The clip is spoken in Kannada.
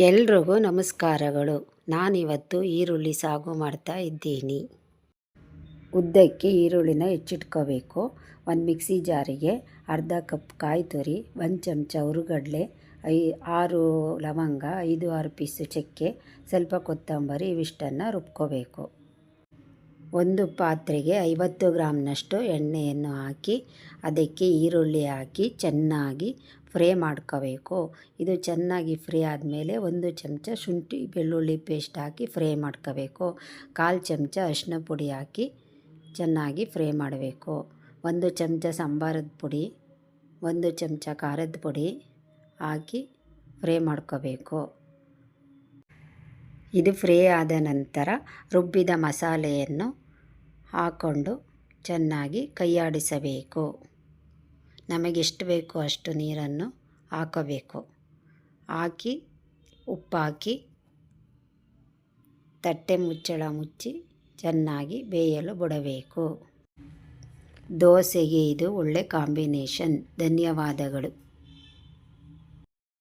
ಎಲ್ರಿಗೂ ನಮಸ್ಕಾರಗಳು. ನಾನಿವತ್ತು ಈರುಳ್ಳಿ ಸಾಗು ಮಾಡ್ತಾ ಇದ್ದೀನಿ. ಉದ್ದಕ್ಕೆ ಈರುಳ್ಳಿನ ಹೆಚ್ಚಿಟ್ಕೋಬೇಕು. ಒಂದು ಮಿಕ್ಸಿ ಜಾರಿಗೆ ಅರ್ಧ ಕಪ್ ಕಾಯಿ ತುರಿ, 1 ಚಮಚ ಹುರಿಗಡಲೆ, 6 ಲವಂಗ, 5-6 ಪೀಸು ಚಕ್ಕೆ, ಸ್ವಲ್ಪ ಕೊತ್ತಂಬರಿ ಇವಿಷ್ಟನ್ನು ರುಬ್ಕೋಬೇಕು. ಒಂದು ಪಾತ್ರೆಗೆ 50 ಗ್ರಾಮ್ನಷ್ಟು ಎಣ್ಣೆಯನ್ನು ಹಾಕಿ ಅದಕ್ಕೆ ಈರುಳ್ಳಿ ಹಾಕಿ ಚೆನ್ನಾಗಿ ಫ್ರೈ ಮಾಡ್ಕೋಬೇಕು. ಇದು ಚೆನ್ನಾಗಿ ಫ್ರೈ ಆದಮೇಲೆ 1 ಚಮಚ ಶುಂಠಿ ಬೆಳ್ಳುಳ್ಳಿ ಪೇಸ್ಟ್ ಹಾಕಿ ಫ್ರೈ ಮಾಡ್ಕೋಬೇಕು. 1/4 ಚಮಚ ಅರಿಶಿನ ಪುಡಿ ಹಾಕಿ ಚೆನ್ನಾಗಿ ಫ್ರೈ ಮಾಡಬೇಕು. 1 ಚಮಚ ಸಾಂಬಾರದ ಪುಡಿ, 1 ಚಮಚ ಖಾರದ ಪುಡಿ ಹಾಕಿ ಫ್ರೈ ಮಾಡ್ಕೋಬೇಕು. ಇದು ಫ್ರೈ ಆದ ನಂತರ ರುಬ್ಬಿದ ಮಸಾಲೆಯನ್ನು ಹಾಕ್ಕೊಂಡು ಚೆನ್ನಾಗಿ ಕೈಯಾಡಿಸಬೇಕು. ನಮಗೆಷ್ಟು ಬೇಕೋ ಅಷ್ಟು ನೀರನ್ನು ಹಾಕಬೇಕು. ಹಾಕಿ ಉಪ್ಪಾಕಿ ತಟ್ಟೆ ಮುಚ್ಚಳ ಮುಚ್ಚಿ ಚೆನ್ನಾಗಿ ಬೇಯಲು ಬಿಡಬೇಕು. ದೋಸೆಗೆ ಇದು ಒಳ್ಳೆ ಕಾಂಬಿನೇಷನ್. ಧನ್ಯವಾದಗಳು.